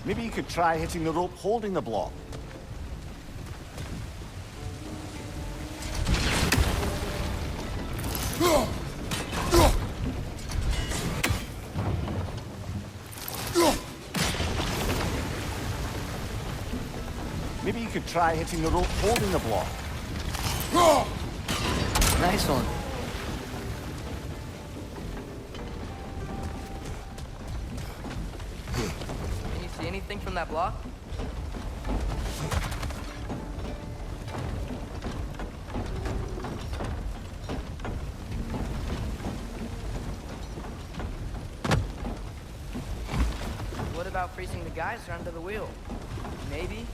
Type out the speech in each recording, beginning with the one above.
Maybe you could try hitting the rope holding the block. Maybe you could try hitting the rope holding the block. Nice one. Can you see anything from that block? What about freezing the geyser under the wheel? Maybe?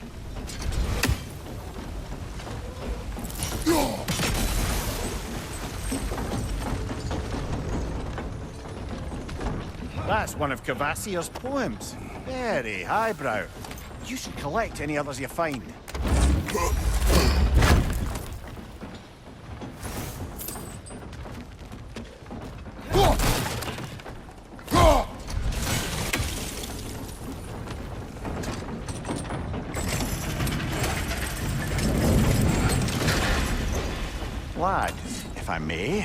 That's one of Cavassier's poems. Very highbrow. You should collect any others you find. Lad, if I may,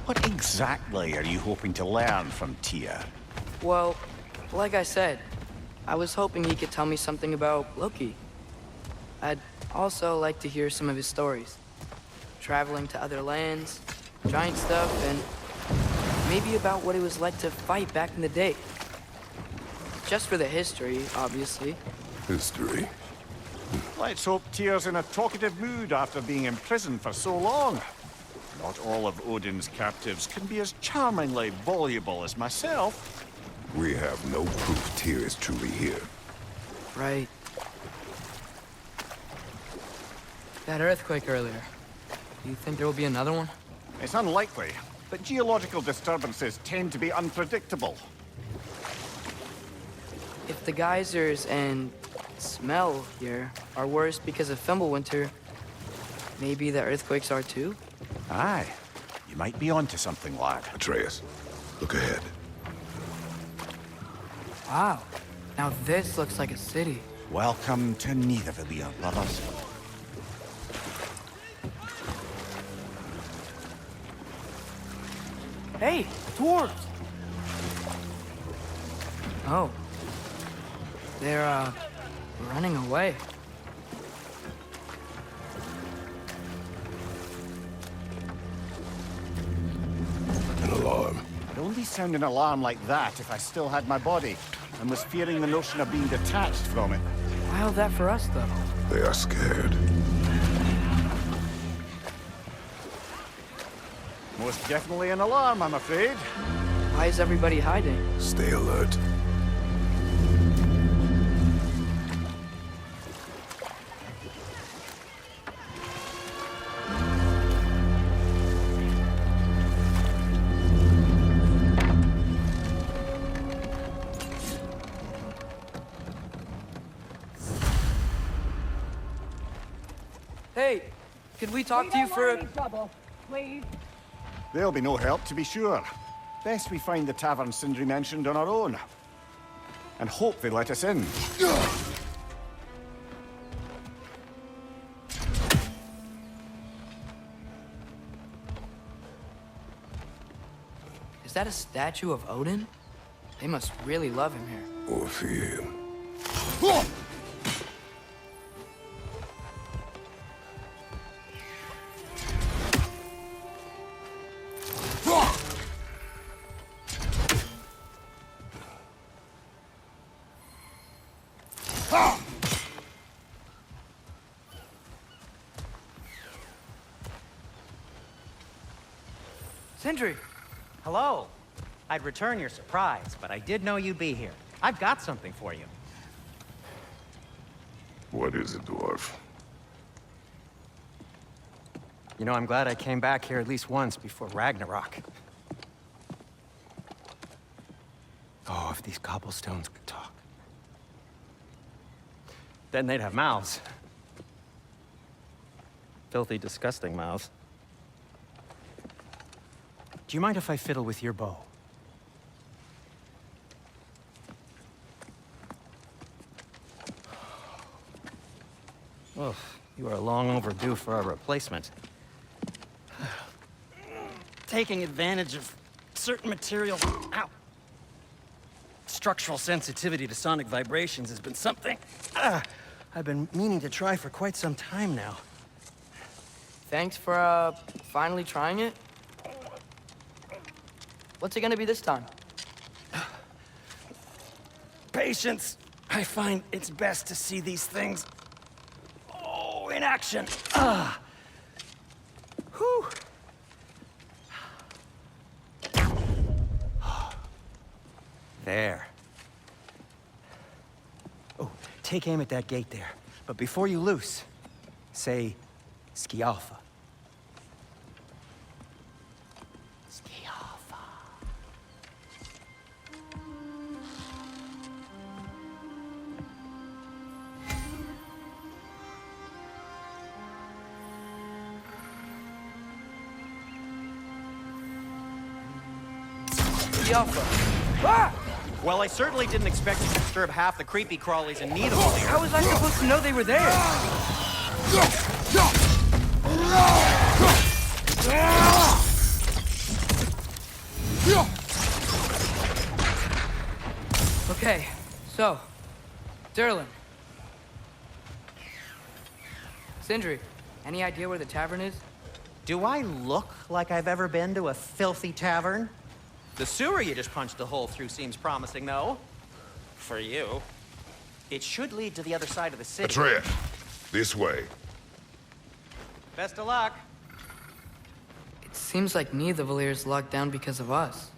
what exactly are you hoping to learn from Tyr? Well, like I said, I was hoping he could tell me something about Loki. I'd also like to hear some of his stories. Traveling to other lands, giant stuff, and maybe about what it was like to fight back in the day. Just for the history, obviously. History. Let's hope Tyr's in a talkative mood after being imprisoned for so long. Not all of Odin's captives can be as charmingly voluble as myself. We have no proof Tyr is truly here. Right. That earthquake earlier. Do you think there will be another one? It's unlikely, but geological disturbances tend to be unpredictable. If the geysers and smell here are worse because of Fimbulwinter, maybe the earthquakes are too? Aye. You might be onto something, lad. Atreus, look ahead. Wow. Now this looks like a city. Welcome to Nidavellir, brothers. Hey, dwarves! Oh. They're, running away. An alarm. I'd only sound an alarm like that if I still had my body, and was fearing the notion of being detached from it. Why all that for us, though? They are scared. Most definitely an alarm, I'm afraid. Why is everybody hiding? Stay alert. Hey, could we talk to you for a... trouble, please. There'll be no help, to be sure. Best we find the tavern Sindri mentioned on our own. And hope they let us in. Is that a statue of Odin? They must really love him here. Or fear him. Sindri! Hello. I'd return your surprise, but I did know you'd be here. I've got something for you. What is it, dwarf? You know, I'm glad I came back here at least once before Ragnarok. Oh, if these cobblestones could talk. Then they'd have mouths. Filthy, disgusting mouths. Do you mind if I fiddle with your bow? Ugh, you are long overdue for a replacement. Taking advantage of certain materials. Ow! Structural sensitivity to sonic vibrations has been something I've been meaning to try for quite some time now. Thanks for, finally trying it. What's it gonna be this time? Patience. I find it's best to see these things, in action. Whew. There. Oh, take aim at that gate there. But before you loose, say, Ski Alpha. Ski Alpha. The Alpha. Ah! Well, I certainly didn't expect you to disturb half the creepy crawlies in need of all the How was I supposed to know they were there? Okay, so, Durlin. Sindri, any idea where the tavern is? Do I look like I've ever been to a filthy tavern? The sewer you just punched a hole through seems promising, though. For you. It should lead to the other side of the city. Atreus, this way. Best of luck. It seems like neither Valyr's locked down because of us.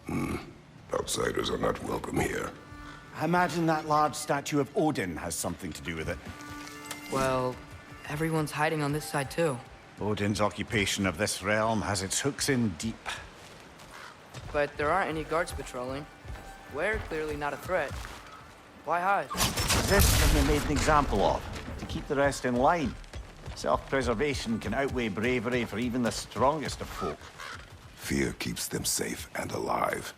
Outsiders are not welcome here. I imagine that large statue of Odin has something to do with it. Well, everyone's hiding on this side too. Odin's occupation of this realm has its hooks in deep. But there aren't any guards patrolling. We're clearly not a threat. Why hide? This can be made an example of, to keep the rest in line. Self-preservation can outweigh bravery for even the strongest of folk. Fear keeps them safe and alive.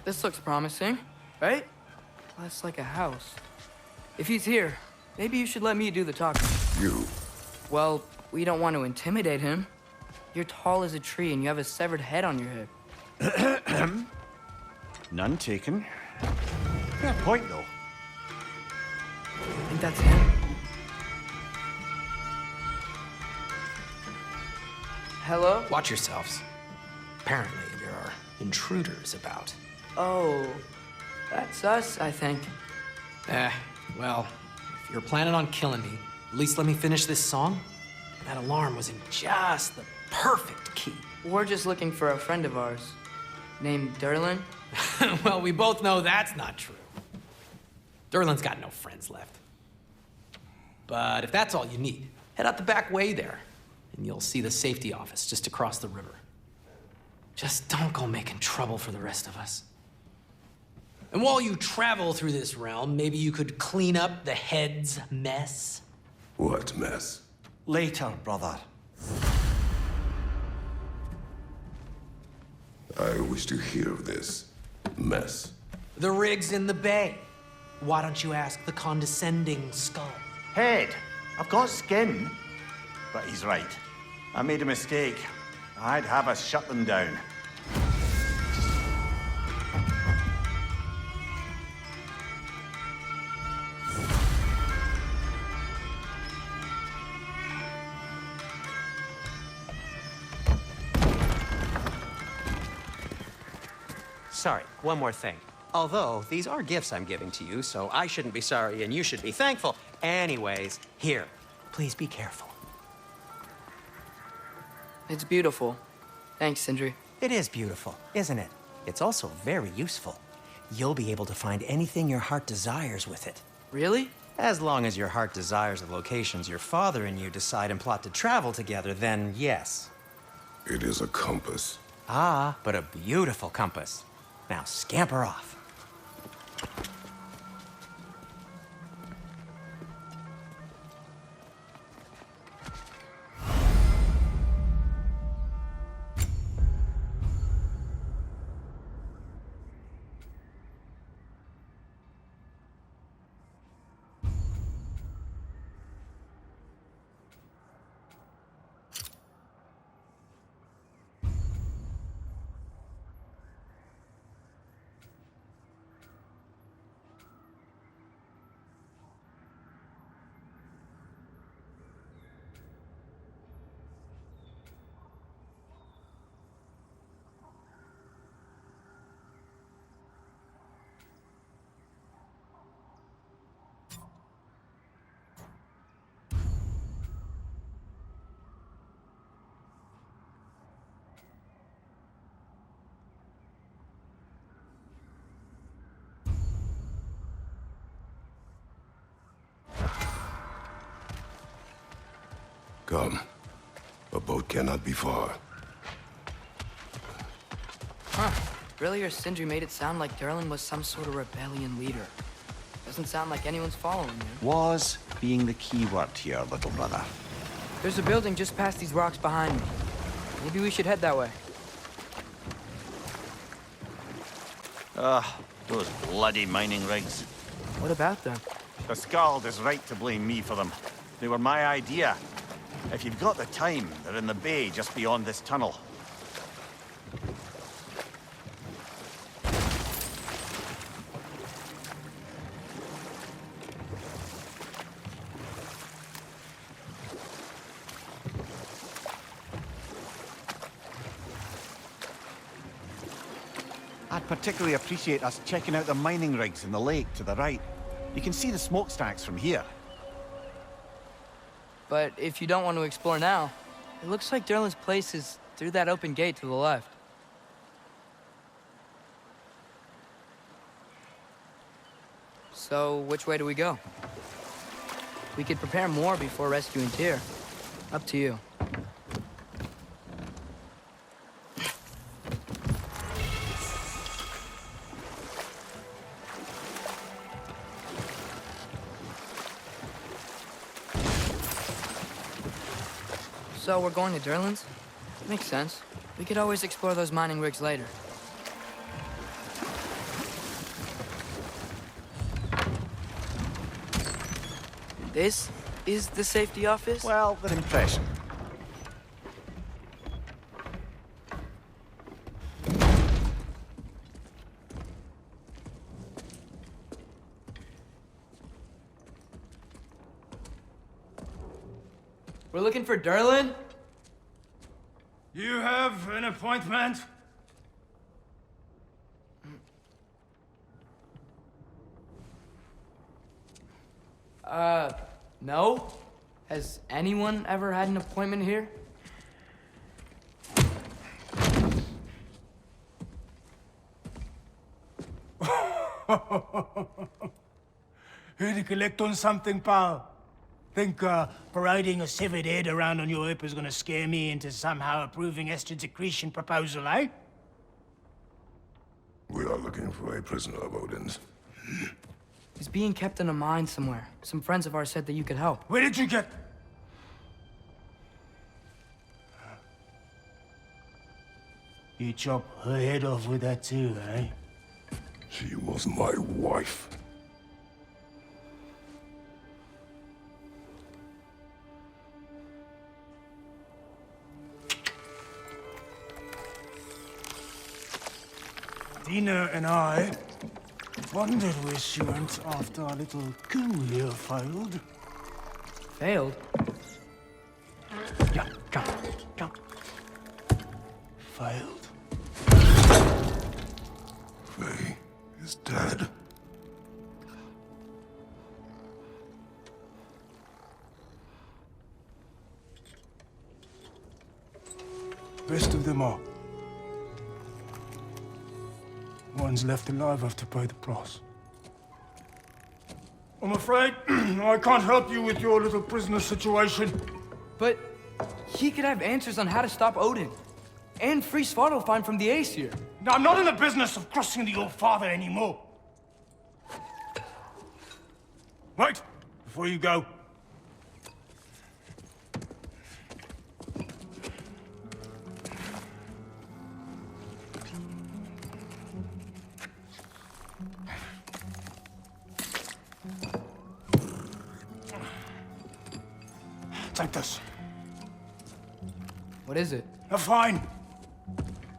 This looks promising, right? That's like a house. If he's here, maybe you should let me do the talking. You. Well, we don't want to intimidate him. You're tall as a tree and you have a severed head on your head. None taken. Fair point, though. I think that's him. Hello? Watch yourselves. Apparently, there are intruders about. Oh, that's us, I think. Well, if you're planning on killing me, at least let me finish this song. That alarm was in just the perfect key. We're just looking for a friend of ours named Derlin. Well, we both know that's not true. Derlin's got no friends left. But if that's all you need, head out the back way there, and you'll see the safety office just across the river. Just don't go making trouble for the rest of us. And while you travel through this realm, maybe you could clean up the head's mess. What mess? Later, brother. I wish to hear of this mess. The rig's in the bay. Why don't you ask the condescending skull? Head. I've got skin. But he's right. I made a mistake. I'd have us shut them down. Sorry, one more thing. Although, these are gifts I'm giving to you, so I shouldn't be sorry and you should be thankful. Anyways, here, please be careful. It's beautiful. Thanks, Sindri. It is beautiful, isn't it? It's also very useful. You'll be able to find anything your heart desires with it. Really? As long as your heart desires the locations your father and you decide and plot to travel together, then yes. It is a compass. Ah, but a beautiful compass. Now scamper off. Come. A boat cannot be far. Huh. Earlier, Sindri made it sound like Derlin was some sort of rebellion leader. Doesn't sound like anyone's following you. Was being the key word here, little brother. There's a building just past these rocks behind me. Maybe we should head that way. Those bloody mining rigs. What about them? The Skald is right to blame me for them. They were my idea. If you've got the time, they're in the bay just beyond this tunnel. I'd particularly appreciate us checking out the mining rigs in the lake to the right. You can see the smokestacks from here. But if you don't want to explore now, it looks like Derlin's place is through that open gate to the left. So, which way do we go? We could prepare more before rescuing Tyr. Up to you. So we're going to Derlin's? Makes sense. We could always explore those mining rigs later. This is the safety office? Well, the impression. We're looking for Derlin? You have an appointment? No? Has anyone ever had an appointment here? Here to collect on something, pal? Think parading a severed head around on your hip is gonna scare me into somehow approving Esther's accretion proposal, eh? We are looking for a prisoner of Odin's. He's being kept in a mine somewhere. Some friends of ours said that you could help. Where did you get... You chop her head off with that too, eh? She was my wife. Dina and I wondered where she went after our little coup here failed. Failed? Yeah, come. Failed. Faye is dead. Best of them all. One's left alive have to pay the price. I'm afraid I can't help you with your little prisoner situation. But he could have answers on how to stop Odin. And free Svartalfheim from the Aesir. Now, I'm not in the business of crossing the old father anymore. Wait, before you go. Take this. What is it? A fine.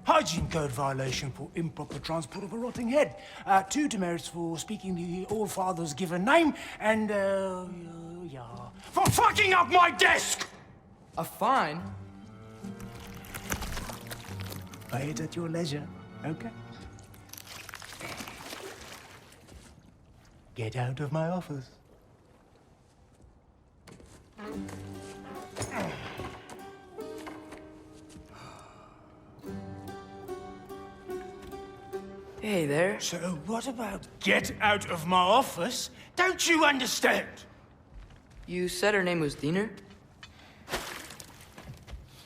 Hygiene code violation for improper transport of a rotting head. 2 demerits for speaking the All-Father's given name, and, yeah, for fucking up my desk! A fine? Pay it at your leisure, okay? Get out of my office. Hey there. So what about get out of my office? Don't you understand? You said her name was Diener?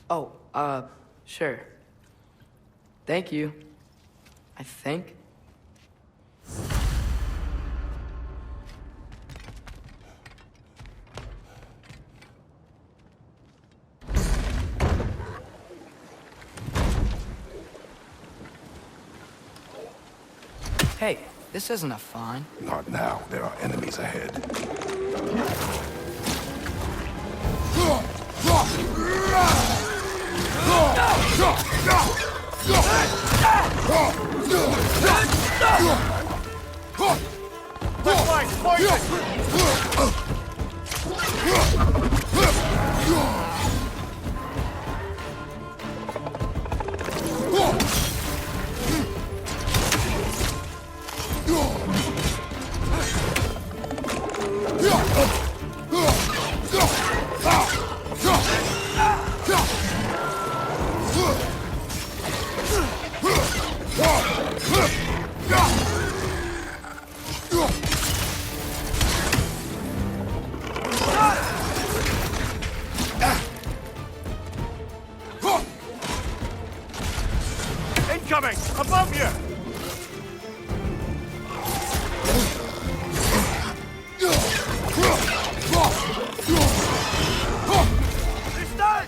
Oh, sure. Thank you. I think. Hey, this isn't a fine. Not now. There are enemies ahead. Left leg, poison! Incoming! Above you! It's done!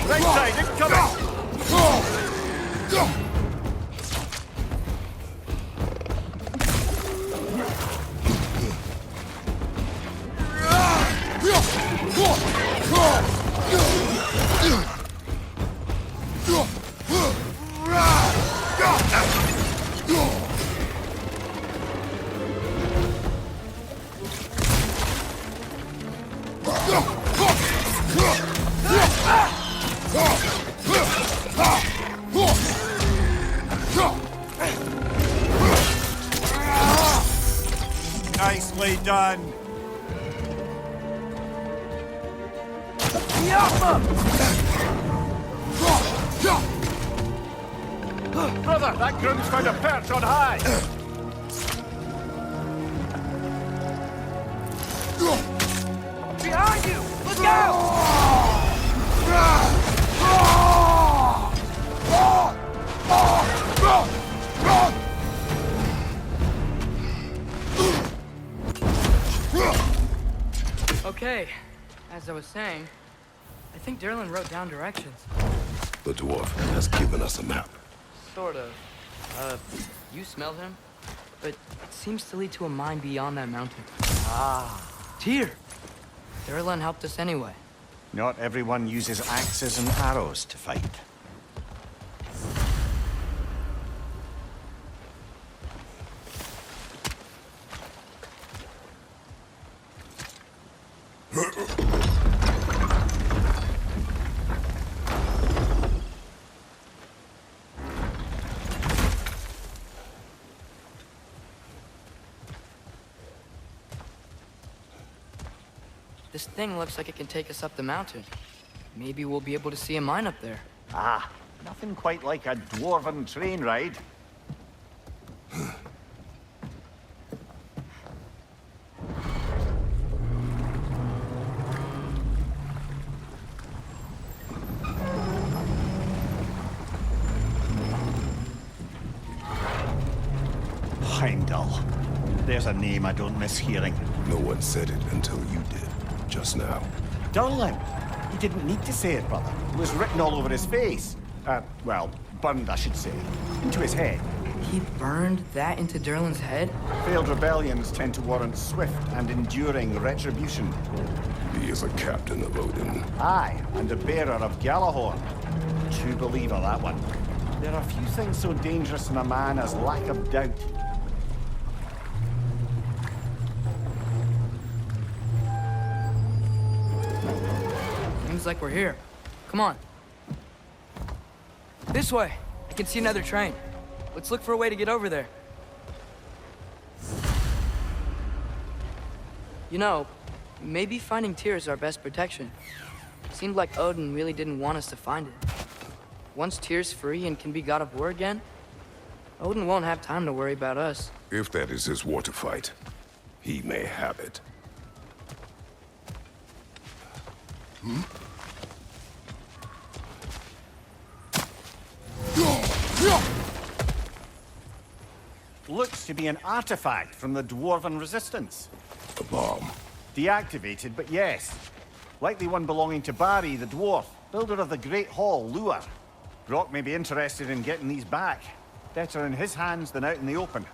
Right side, incoming! Nicely done. Brother, that groom's found a perch on high. Behind you! Look out! Okay, as I was saying, I think Derlin wrote down directions. The dwarf has given us a map. Sort of. You smelled him? But it seems to lead to a mine beyond that mountain. Tyr! Derlin helped us anyway. Not everyone uses axes and arrows to fight. This thing looks like it can take us up the mountain. Maybe we'll be able to see a mine up there. Ah, nothing quite like a dwarven train ride. Heimdall. There's a name I don't miss hearing. No one said it until you did, just now. Durlin. He didn't need to say it, brother. It was written all over his face. Well, burned, I should say. Into his head. He burned that into Derlin's head? Failed rebellions tend to warrant swift and enduring retribution. He is a captain of Odin. Aye, and a bearer of Galahorn. True believer, that one. There are few things so dangerous in a man as lack of doubt. Seems like we're here. Come on. This way. I can see another train. Let's look for a way to get over there. You know, maybe finding Tyr is our best protection. Seemed like Odin really didn't want us to find it. Once Tyr's free and can be god of war again, Odin won't have time to worry about us. If that is his war to fight, he may have it. Looks to be an artifact from the Dwarven Resistance. A bomb. Deactivated, but yes. Likely one belonging to Barry, the dwarf, builder of the Great Hall, Lure. Brock may be interested in getting these back. Better in his hands than out in the open.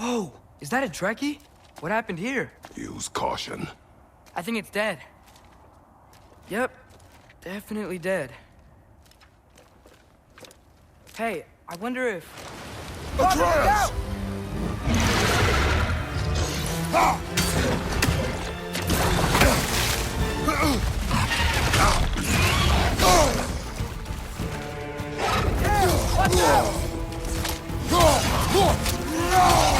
Whoa! Is that a Trekkie? What happened here? Use caution. I think it's dead. Yep. Definitely dead. Hey, I wonder if... Atreus! Watch out!